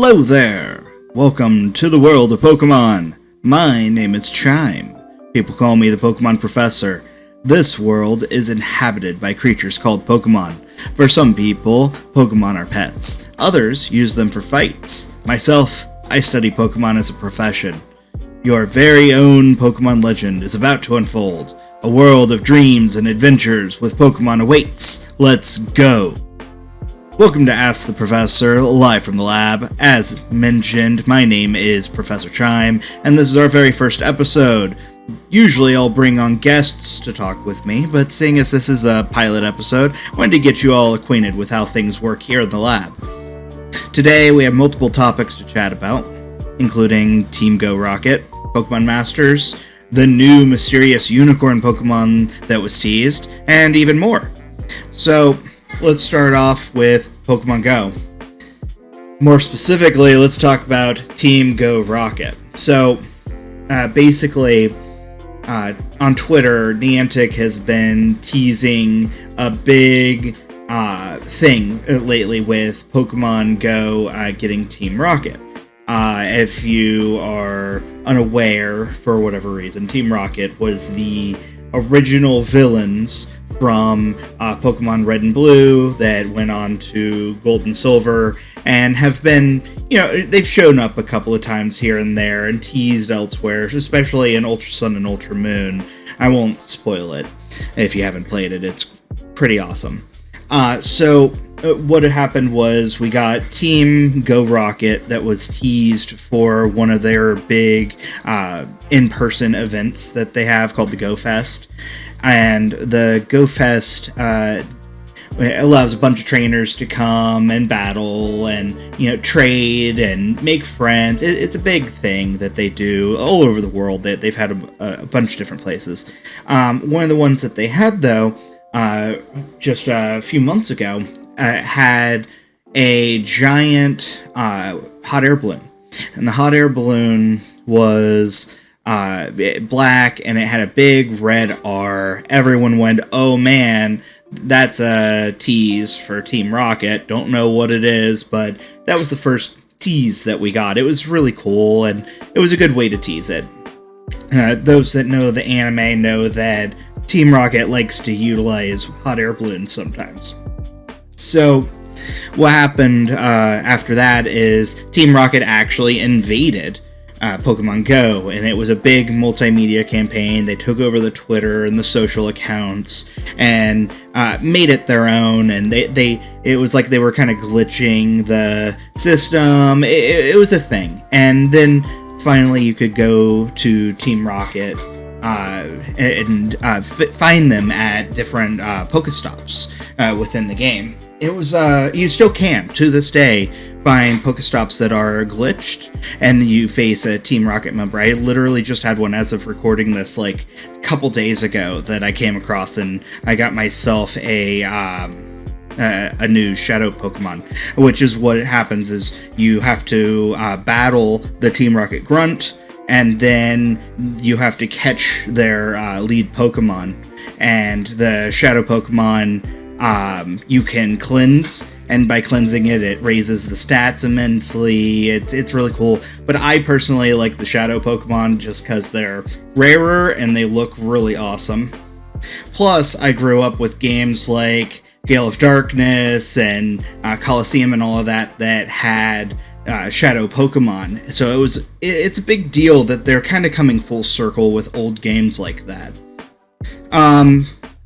Hello there! Welcome to the world of Pokemon. My name is Chime. People call me the Pokemon Professor. This world is inhabited by creatures called Pokemon. For some people, Pokemon are pets. Others use them for fights. Myself, I study Pokemon as a profession. Your very own Pokemon legend is about to unfold. A world of dreams and adventures with Pokemon awaits. Let's go! Welcome to Ask the Professor, live from the lab. As mentioned, my name is Professor Chime, and this is our very first episode. Usually I'll bring on guests to talk with me, but seeing as this is a pilot episode, I wanted to get you all acquainted with how things work here in the lab. Today we have multiple topics to chat about, including Team Go Rocket, Pokemon Masters, the new mysterious unicorn Pokemon that was teased, and even more. So, let's start off with Pokemon Go. More specifically, let's talk about Team Go Rocket. So, basically, on Twitter, Niantic has been teasing a big thing lately with Pokemon Go getting Team Rocket. If you are unaware, for whatever reason, Team Rocket was the original villains from Pokemon Red and Blue that went on to Gold and Silver and have been, they've shown up a couple of times here and there and teased elsewhere, especially in Ultra Sun and Ultra Moon. I won't spoil it if you haven't played it. It's pretty awesome. So what happened was we got Team Go Rocket that was teased for one of their big in-person events that they have called the Go Fest. And the Go Fest allows a bunch of trainers to come and battle and, trade and make friends. It's a big thing that they do all over the world. They've had a bunch of different places. One of the ones that they had, though, just a few months ago, had a giant hot air balloon. And the hot air balloon was black, and it had a big red R. Everyone went, oh man, that's a tease for Team Rocket. Don't know what it is, but that was the first tease that we got. It was really cool, and it was a good way to tease it. Those that know the anime know that Team Rocket likes to utilize hot air balloons sometimes. So what happened after that is Team Rocket actually invaded Pokemon Go, and it was a big multimedia campaign. They took over the Twitter and the social accounts and made it their own, and it was like they were kind of glitching the system. It was a thing. And then finally you could go to Team Rocket and find them at different Pokestops within the game. It was, you still can, to this day, find Pokestops that are glitched, and you face a Team Rocket member. I literally just had one as of recording this, a couple days ago that I came across, and I got myself a new Shadow Pokemon, which is what happens is you have to battle the Team Rocket Grunt, and then you have to catch their lead Pokemon, and the Shadow Pokemon you can cleanse, and by cleansing it raises the stats immensely. It's really cool, but I personally like the Shadow Pokemon just because they're rarer and they look really awesome. Plus, I grew up with games like Gale of Darkness and Coliseum and all of that had Shadow Pokemon, so it's a big deal that they're kind of coming full circle with old games like that.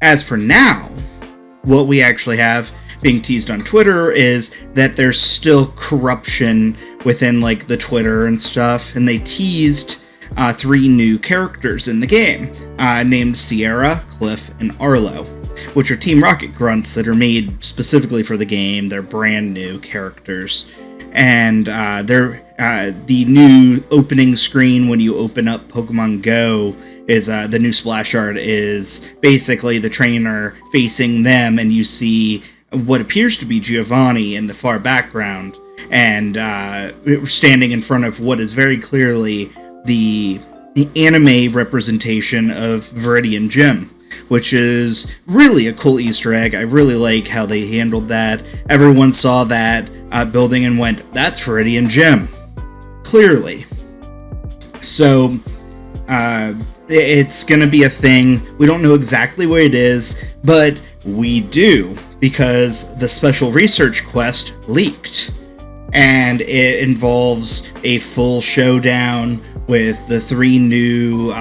As for now, what we actually have being teased on Twitter is that there's still corruption within the Twitter and stuff, and they teased 3 new characters in the game, named Sierra, Cliff, and Arlo, which are Team Rocket grunts that are made specifically for the game. They're brand new characters, and they're the new opening screen when you open up Pokemon Go is the new splash art is basically the trainer facing them, and you see what appears to be Giovanni in the far background, and standing in front of what is very clearly the anime representation of Viridian Gym, which is really a cool Easter egg. I really like how they handled that. Everyone saw that building and went, "That's Viridian Gem." Clearly. So, it's going to be a thing. We don't know exactly where it is, but we do, because the special research quest leaked. And it involves a full showdown with the 3 new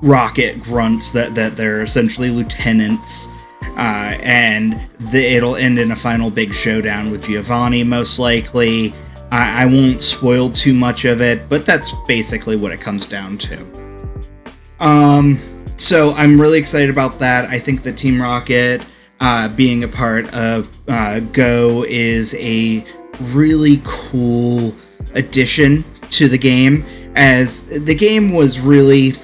rocket grunts that they're essentially lieutenants. And it'll end in a final big showdown with Giovanni, most likely. I won't spoil too much of it, but that's basically what it comes down to. So I'm really excited about that. I think that Team Rocket being a part of Go is a really cool addition to the game, as the game was really,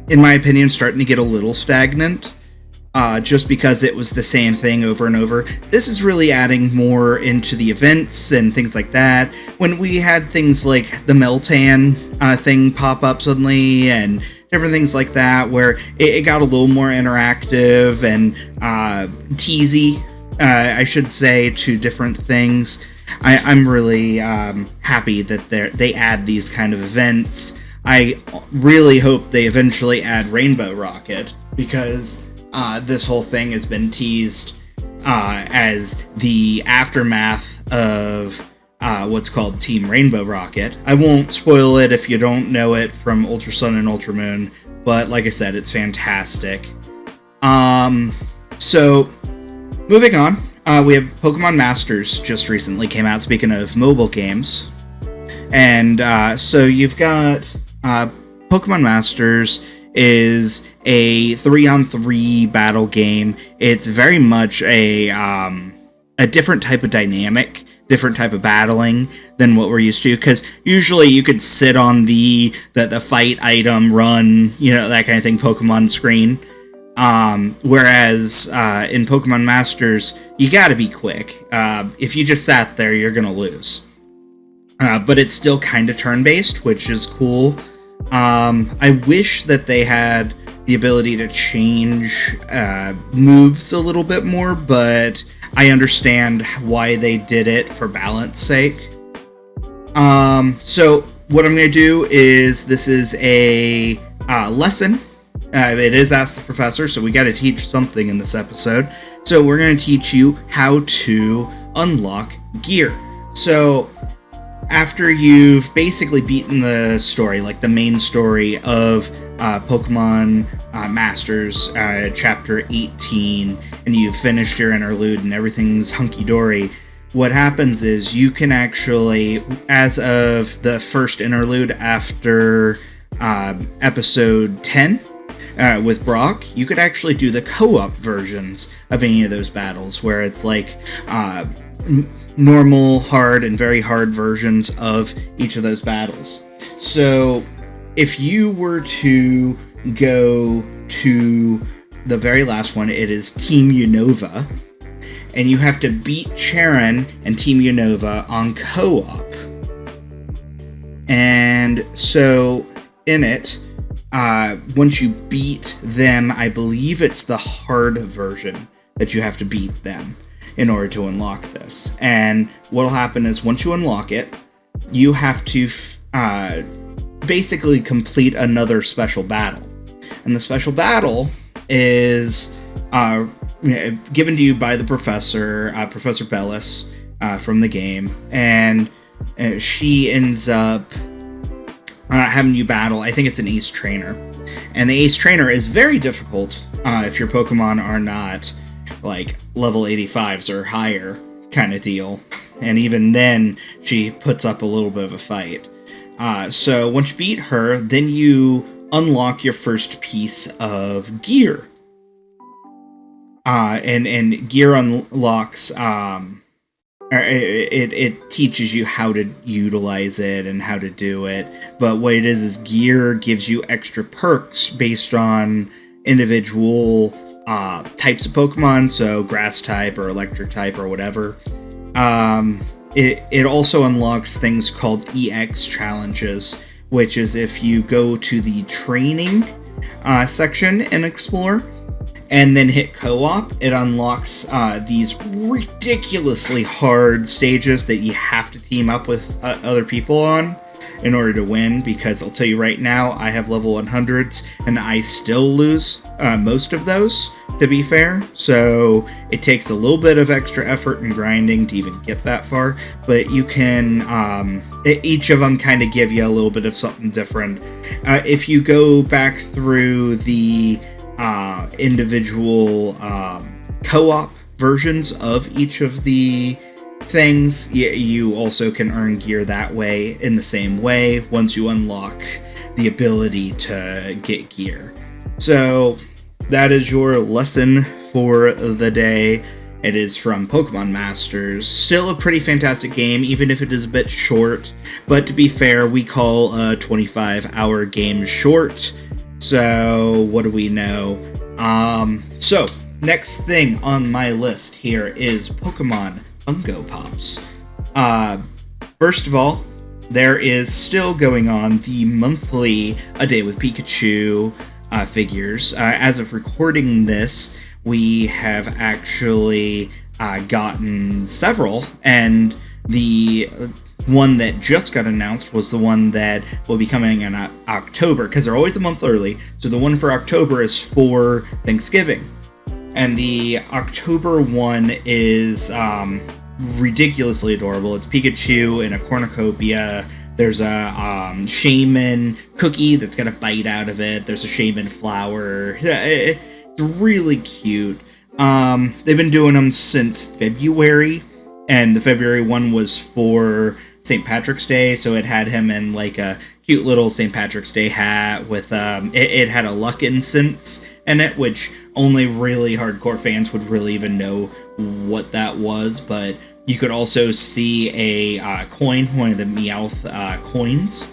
in my opinion, starting to get a little stagnant. Just because it was the same thing over and over. This is really adding more into the events and things like that. When we had things like the Meltan thing pop up suddenly and different things like that, where it got a little more interactive and teasy, I should say, to different things. I'm really happy that they add these kind of events. I really hope they eventually add Rainbow Rocket, because this whole thing has been teased as the aftermath of what's called Team Rainbow Rocket. I won't spoil it if you don't know it from Ultra Sun and Ultra Moon, but like I said, it's fantastic. So, moving on, we have Pokemon Masters just recently came out, speaking of mobile games. And so you've got Pokemon Masters is a 3-on-3 battle game. It's very much a different type of dynamic, different type of battling than what we're used to, because usually you could sit on the fight item, run, that kind of thing, Pokemon screen. Whereas in Pokemon Masters, you gotta be quick. If you just sat there, you're gonna lose. But it's still kind of turn-based, which is cool. I wish that they had the ability to change moves a little bit more, but I understand why they did it for balance sake. So what I'm going to do is, this is a lesson. It is Ask the Professor, so we got to teach something in this episode. So we're going to teach you how to unlock gear. So after you've basically beaten the story, like the main story of Pokemon Masters, Chapter 18, and you've finished your interlude and everything's hunky-dory, what happens is you can actually, as of the first interlude after episode 10, with Brock, you could actually do the co-op versions of any of those battles, where it's like normal, hard, and very hard versions of each of those battles. So if you were to go to the very last one, it is Team Unova, and you have to beat Charon and Team Unova on co-op. And so in it, once you beat them, I believe it's the hard version that you have to beat them in order to unlock this. And what'll happen is, once you unlock it, you have to basically complete another special battle. And the special battle is given to you by the professor, Professor Bellis, from the game. And she ends up having you battle, I think it's an Ace Trainer. And the Ace Trainer is very difficult if your Pokemon are not like level 85s or higher kind of deal. And even then, she puts up a little bit of a fight. So once you beat her, then you unlock your first piece of gear. And gear unlocks, it teaches you how to utilize it and how to do it. But what it is gear gives you extra perks based on individual types of Pokemon, so grass type or electric type or whatever. It also unlocks things called EX challenges, which is if you go to the training section and explore, and then hit co-op, it unlocks these ridiculously hard stages that you have to team up with other people on in order to win, because I'll tell you right now, I have level 100s, and I still lose most of those, to be fair, so it takes a little bit of extra effort and grinding to even get that far, but you can, each of them kind of give you a little bit of something different. If you go back through the individual co-op versions of each of the things, you also can earn gear that way in the same way once you unlock the ability to get gear. So that is your lesson for the day. It is from Pokemon Masters. Still a pretty fantastic game, even if it is a bit short, but to be fair, we call a 25-hour game short. So, what do we know? So, next thing on my list here is Pokemon Funko Pops. First of all, there is still going on the monthly A Day with Pikachu figures. As of recording this, we have actually gotten several, and the one that just got announced was the one that will be coming in October, because they're always a month early, so the one for October is for Thanksgiving. And the October one is ridiculously adorable. It's Pikachu in a cornucopia. There's a shaman cookie that's got a bite out of it. There's a shaman flower. It's really cute. They've been doing them since February, and the February one was for St. Patrick's Day, so it had him in like a cute little St. Patrick's Day hat with it had a luck incense in it, which only really hardcore fans would really even know what that was. But you could also see a coin, one of the Meowth coins,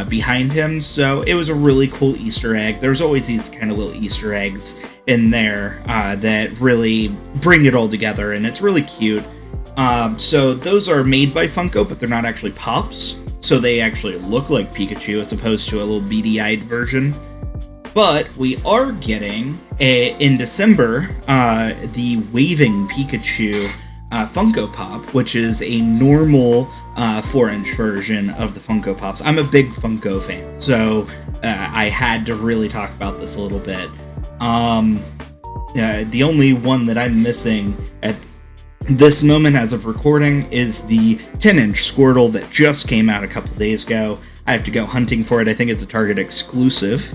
behind him. So it was a really cool Easter egg. There's always these kind of little Easter eggs in there that really bring it all together, and it's really cute. So those are made by Funko, but they're not actually Pops, so they actually look like Pikachu as opposed to a little beady-eyed version. But we are getting, in December, the Waving Pikachu Funko Pop, which is a normal 4-inch version of the Funko Pops. I'm a big Funko fan, so I had to really talk about this a little bit. The only one that I'm missing at this moment as of recording is the 10-inch Squirtle that just came out a couple days ago. I have to go hunting for it. I think it's a Target exclusive.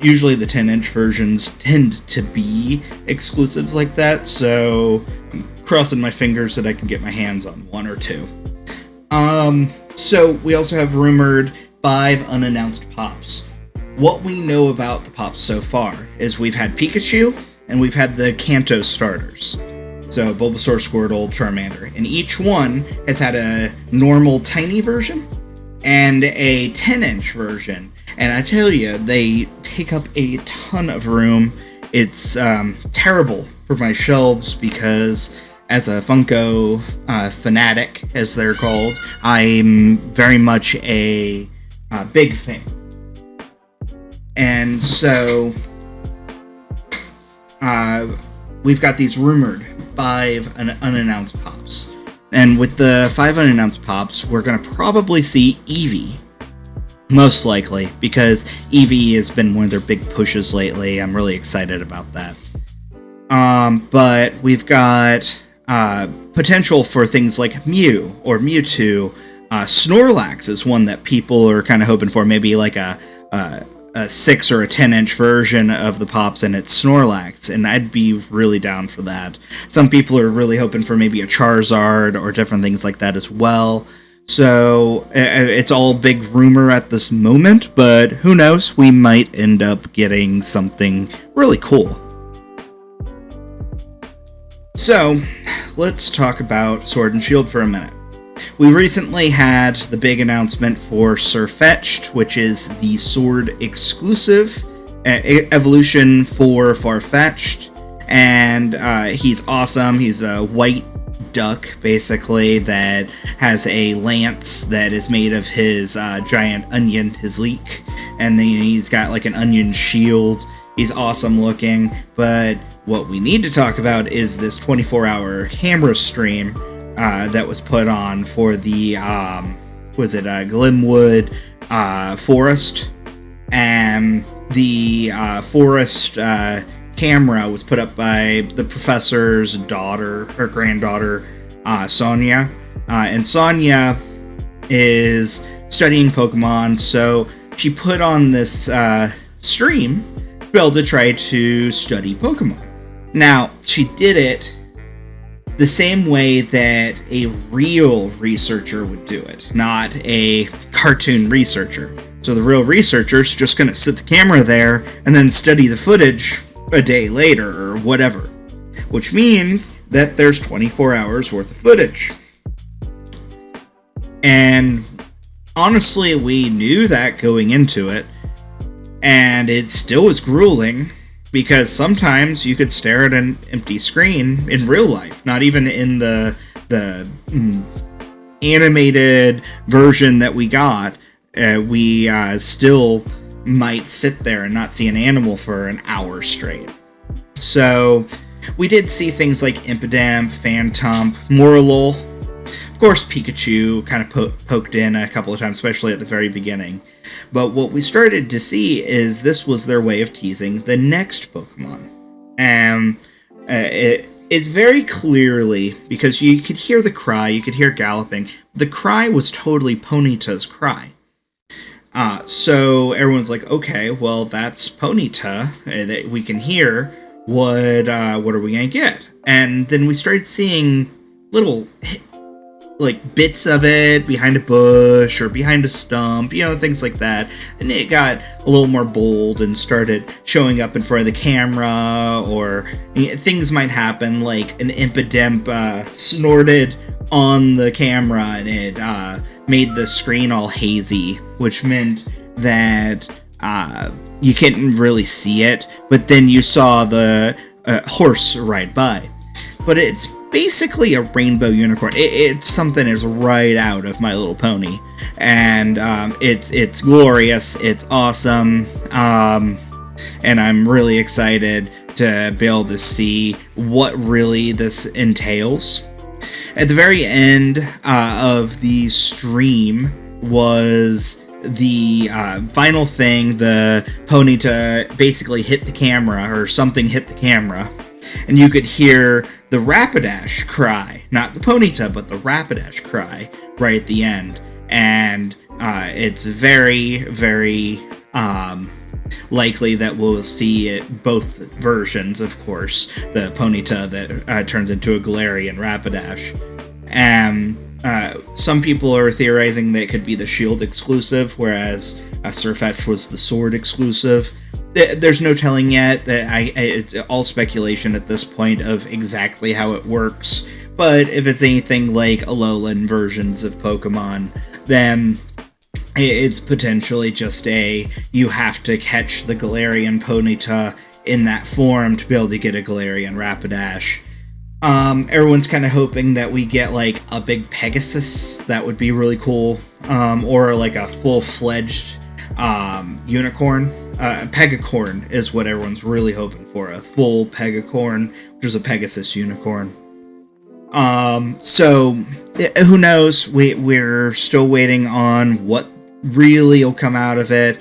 Usually the 10-inch versions tend to be exclusives like that, so I'm crossing my fingers that I can get my hands on one or two. So we also have rumored 5 unannounced Pops. What we know about the Pops so far is we've had Pikachu, and we've had the Kanto starters. So Bulbasaur, Squirtle, Charmander. And each one has had a normal tiny version and a 10-inch version. And I tell you, they take up a ton of room. It's terrible for my shelves because as a Funko fanatic, as they're called, I'm very much a big fan. And so we've got these rumored 5 unannounced Pops. And with the 5 unannounced Pops, we're going to probably see Eevee. Most likely, because Eevee has been one of their big pushes lately. I'm really excited about that. But we've got potential for things like Mew or Mewtwo. Snorlax is one that people are kind of hoping for. Maybe like a 6 or a 10-inch version of the Pops, and it's Snorlax, and I'd be really down for that. Some people are really hoping for maybe a Charizard or different things like that as well. So it's all big rumor at this moment, but who knows? We might end up getting something really cool. So let's talk about Sword and Shield for a minute. We recently had the big announcement for Sirfetch'd, which is the Sword exclusive evolution for Farfetch'd, and he's awesome. He's a white duck, basically, that has a lance that is made of his giant onion, his leek, and then he's got like an onion shield. He's awesome looking, but what we need to talk about is this 24-hour camera stream that was put on for the, Glimwood Forest. And the forest camera was put up by the professor's daughter, or granddaughter, Sonia. And Sonia is studying Pokemon, so she put on this stream to be able to try to study Pokemon. Now, she did it the same way that a real researcher would do it, not a cartoon researcher. So the real researcher's just going to sit the camera there and then study the footage a day later or whatever. Which means that there's 24 hours worth of footage. And honestly, we knew that going into it. And it still was grueling, because sometimes you could stare at an empty screen in real life, not even in the animated version that we got. We still might sit there and not see an animal for an hour straight. So we did see things like Impidimp, Phantump, Morlul. Of course, Pikachu kind of poked in a couple of times, especially at the very beginning. But what we started to see is this was their way of teasing the next Pokemon. And it's very clearly, because you could hear the cry, you could hear galloping. The cry was totally Ponyta's cry. So everyone's like, okay, well, that's Ponyta that we can hear. What are we gonna get? And then we started seeing little, like, bits of it behind a bush or behind a stump, things like that. And it got a little more bold and started showing up in front of the camera, or things might happen, like an Impidimp snorted on the camera and it made the screen all hazy, which meant that you couldn't really see it, but then you saw the horse ride by. But it's basically a rainbow unicorn. It's something that's right out of My Little Pony, and it's glorious. It's awesome, and I'm really excited to be able to see what really this entails. At the very end of the stream was the final thing. The Ponyta basically hit the camera, or something hit the camera, and you could hear the Rapidash cry. Not the Ponyta, but the Rapidash cry right at the end. And it's very, very likely that we'll see it, both versions, of course. The Ponyta that turns into a Galarian Rapidash. And some people are theorizing that it could be the Shield exclusive, whereas Sirfetch'd was the Sword exclusive. There's no telling yet. It's all speculation at this point of exactly how it works. But if it's anything like Alolan versions of Pokemon, then it's potentially just you have to catch the Galarian Ponyta in that form to be able to get a Galarian Rapidash. Everyone's kind of hoping that we get, like, a big Pegasus. That would be really cool. Or, like, a full-fledged unicorn. Pegacorn is what everyone's really hoping for. A full Pegacorn, which is a Pegasus unicorn. So, who knows? We're still waiting on what really will come out of it.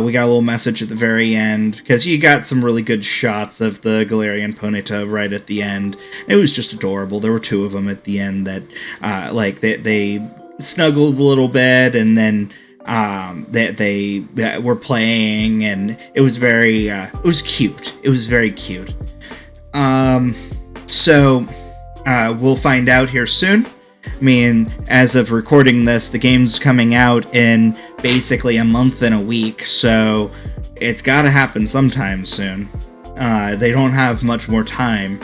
We got a little message at the very end, because you got some really good shots of the Galarian Ponyta right at the end. It was just adorable. There were two of them at the end that, they snuggled a little bit, and then they were playing, and it was very, it was cute. It was very cute. So, we'll find out here soon. I mean, as of recording this, the game's coming out in basically a month and a week, so it's gotta happen sometime soon. They don't have much more time.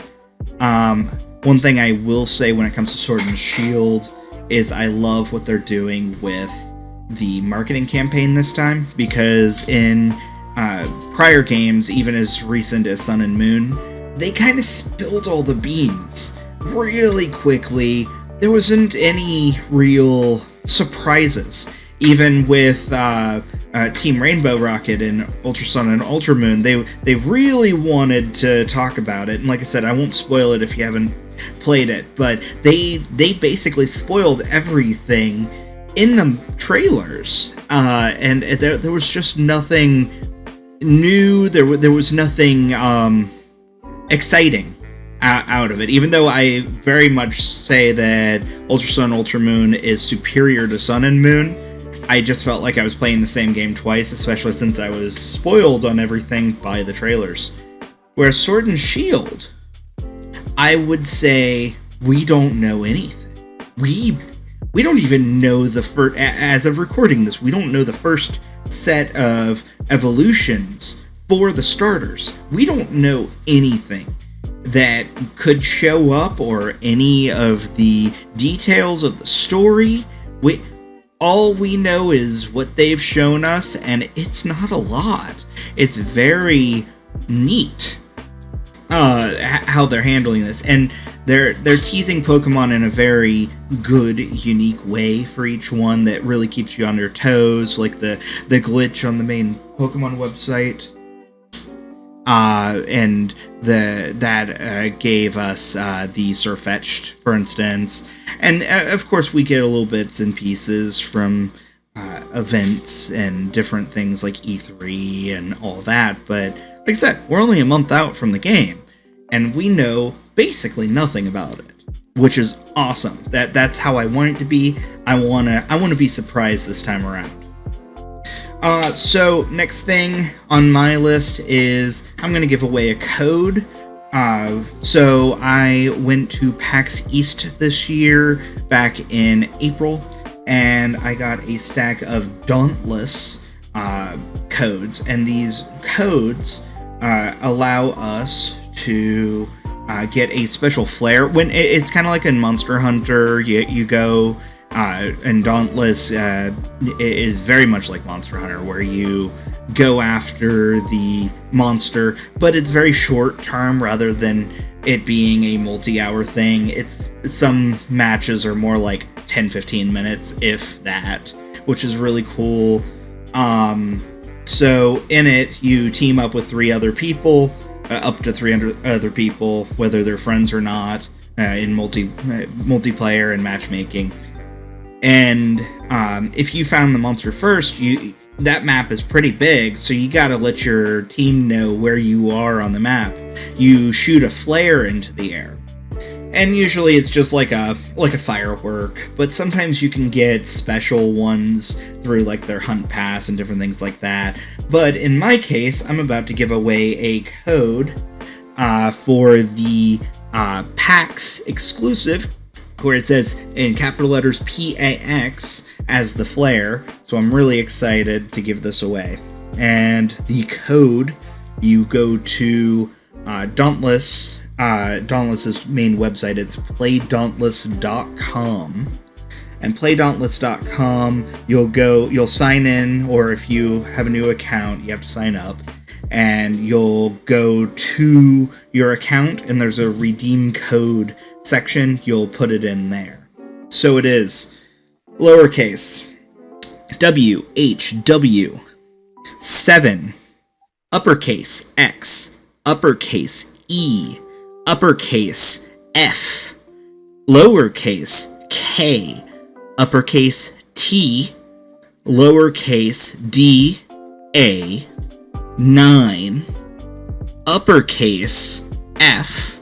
One thing I will say when it comes to Sword and Shield is I love what they're doing with the marketing campaign this time, because in prior games, even as recent as Sun and Moon, they kind of spilled all the beans really quickly. There wasn't any real surprises. Even with Team Rainbow Rocket and Ultra Sun and Ultra Moon, they really wanted to talk about it. And like I said, I won't spoil it if you haven't played it, but they basically spoiled everything in the trailers, and there was just nothing new. There was nothing exciting out of it, even though I very much say that Ultra Sun Ultra Moon is superior to Sun and Moon. I just felt like I was playing the same game twice, especially since I was spoiled on everything by the trailers. Whereas Sword and Shield, I would say we don't know anything. We don't even know the first, as of recording this, we don't know the first set of evolutions for the starters. We don't know anything that could show up or any of the details of the story. All we know is what they've shown us, and it's not a lot. It's very neat how they're handling this, and they're teasing Pokemon in a very good, unique way for each one that really keeps you on your toes, like the glitch on the main Pokemon website, and that gave us the Sirfetch'd, for instance. And of course, we get a little bits and pieces from events and different things like E3 and all that. But like I said, we're only a month out from the game, and we know basically nothing about it, which is awesome. That's how I want it to be. I wanna be surprised this time around. So next thing on my list is I'm gonna give away a code. So I went to PAX East this year, back in April, and I got a stack of Dauntless codes, and these codes allow us to get a special flare. When it's kind of like in Monster Hunter, you go, and Dauntless is very much like Monster Hunter, where you go after the monster, but it's very short term rather than it being a multi-hour thing. Some matches are more like 10-15 minutes, if that, which is really cool. So in it, you team up with 3 other people, up to 300 other people, whether they're friends or not, in multiplayer and matchmaking. And if you found the monster first, that map is pretty big, so you gotta let your team know where you are on the map. You shoot a flare into the air, and usually it's just like a firework, but sometimes you can get special ones through like their hunt pass and different things like that. But in my case, I'm about to give away a code for the PAX exclusive, where it says in capital letters PAX as the flare, so I'm really excited to give this away. And the code, you go to Dauntless's main website. It's playdauntless.com, and playdauntless.com, you'll sign in, or if you have a new account, you have to sign up, and you'll go to your account, and there's a redeem code section. You'll put it in there. So it is lowercase WHW 7 uppercase X uppercase E uppercase F lowercase K uppercase T lowercase D A 9 uppercase F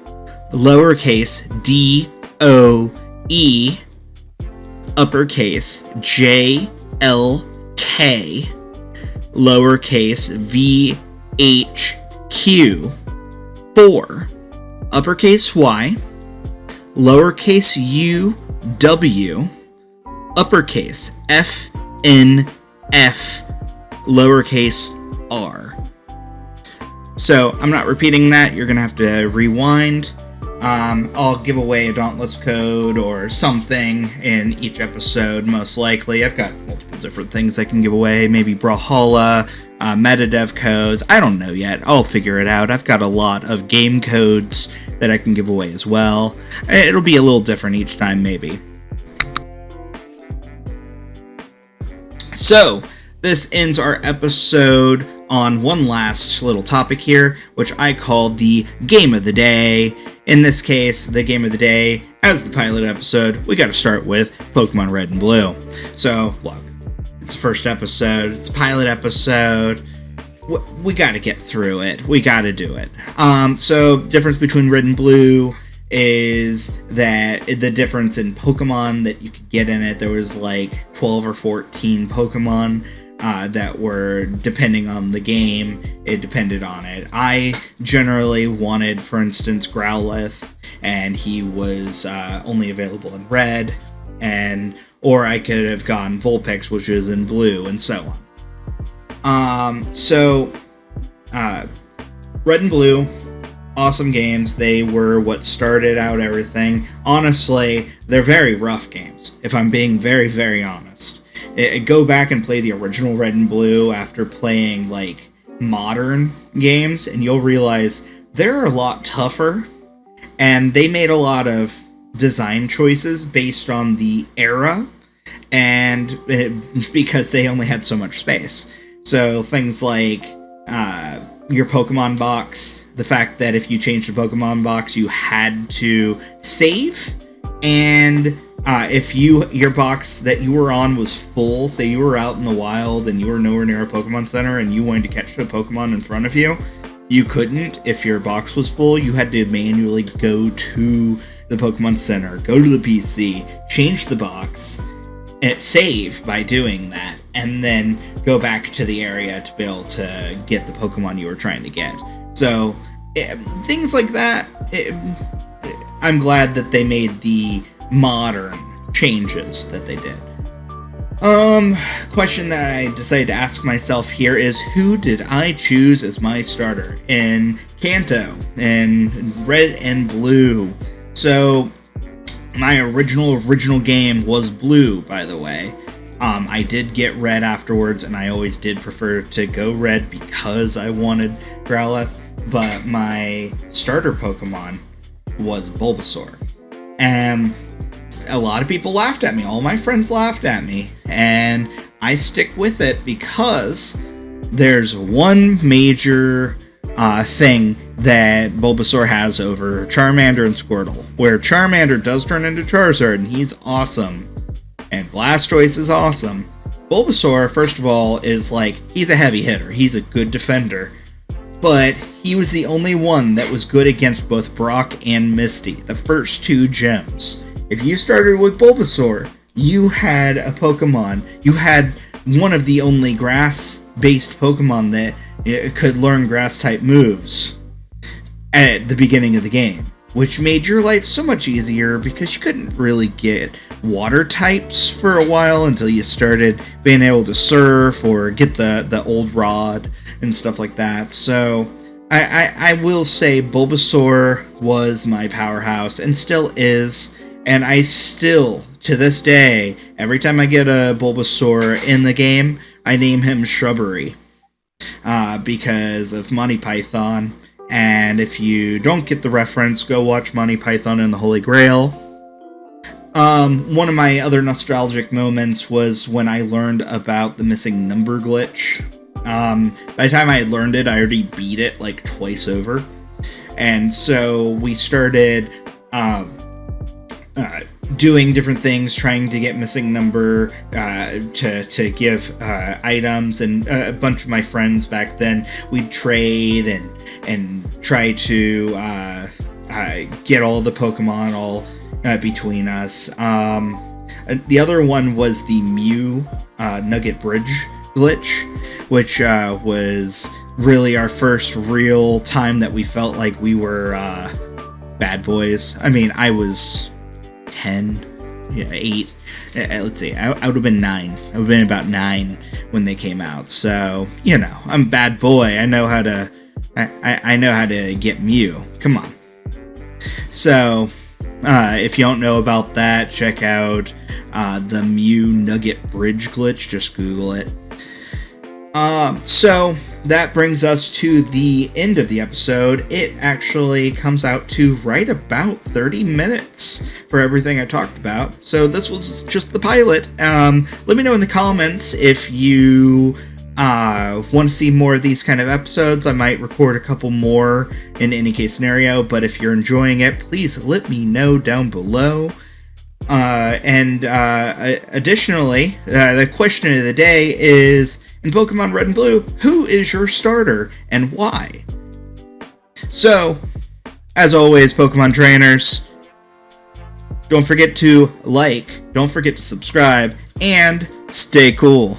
lowercase D O E uppercase J L K lowercase V H Q 4 uppercase Y lowercase U W uppercase F N F lowercase R. So I'm not repeating that. You're gonna have to rewind. I'll give away a Dauntless code or something in each episode, most likely. I've got multiple different things I can give away, maybe Brawlhalla, MetaDev codes, I don't know yet. I'll figure it out. I've got a lot of game codes that I can give away as well. It'll be a little different each time, maybe. So, this ends our episode on one last little topic here, which I call the Game of the Day. In this case, the Game of the Day, as the pilot episode, we got to start with Pokemon Red and Blue. So, look, it's the first episode, it's a pilot episode, we got to get through it, we got to do it. So, the difference between Red and Blue is that the difference in Pokemon that you could get in it, there was like 12 or 14 Pokemon that were, depending on the game, it depended on it. I generally wanted, for instance, Growlithe, and he was only available in red, or I could have gone Vulpix, which is in blue, and so on. Red and Blue, awesome games. They were what started out everything. Honestly, they're very rough games, if I'm being very, very honest. Go back and play the original Red and Blue after playing, like, modern games, and you'll realize they're a lot tougher, and they made a lot of design choices based on the era, and because they only had so much space. So things like your Pokemon box, the fact that if you changed the Pokemon box, you had to save, and if your box that you were on was full, say you were out in the wild and you were nowhere near a Pokemon Center and you wanted to catch a Pokemon in front of you, you couldn't. If your box was full, you had to manually go to the Pokemon Center, go to the PC, change the box, and save by doing that, and then go back to the area to be able to get the Pokemon you were trying to get. So, things like that, I'm glad that they made the modern changes that they did. Question that I decided to ask myself here is, who did I choose as my starter in Kanto and Red and Blue? So, my original game was Blue, by the way. I did get Red afterwards, and I always did prefer to go Red because I wanted Growlithe, but my starter Pokemon was Bulbasaur. And a lot of people laughed at me. All my friends laughed at me. And I stick with it because there's one major thing that Bulbasaur has over Charmander and Squirtle, where Charmander does turn into Charizard, and he's awesome. And Blastoise is awesome. Bulbasaur, first of all, is like, he's a heavy hitter. He's a good defender. But he was the only one that was good against both Brock and Misty, the first two gyms. If you started with Bulbasaur, you had a Pokemon. You had one of the only grass-based Pokemon that could learn grass-type moves at the beginning of the game, which made your life so much easier because you couldn't really get water types for a while until you started being able to surf or get the old rod and stuff like that. So I will say Bulbasaur was my powerhouse and still is, and I still, to this day, every time I get a Bulbasaur in the game, I name him Shrubbery because of Monty Python. And if you don't get the reference, go watch Monty Python and the Holy Grail. One of my other nostalgic moments was when I learned about the missing number glitch. By the time I had learned it, I already beat it like twice over. And so we started doing different things, trying to get missing number to give items, and a bunch of my friends back then, we'd trade and try to get all the Pokemon all between us. The other one was the Mew Nugget Bridge glitch, which was really our first real time that we felt like we were bad boys. I mean, I was 10, 8. Let's see, I would have been 9. I would have been about 9 when they came out. So, you know, I'm a bad boy. I know how to I know how to get Mew. Come on. So, if you don't know about that, check out the Mew Nugget Bridge glitch. Just Google it. So that brings us to the end of the episode. It actually comes out to right about 30 minutes for everything I talked about. So this was just the pilot. Let me know in the comments if you want to see more of these kind of episodes. I might record a couple more in any case scenario, but if you're enjoying it, please let me know down below. Additionally, the question of the day is, in Pokemon Red and Blue, who is your starter and why? So, as always, Pokemon trainers, don't forget to like, don't forget to subscribe, and stay cool.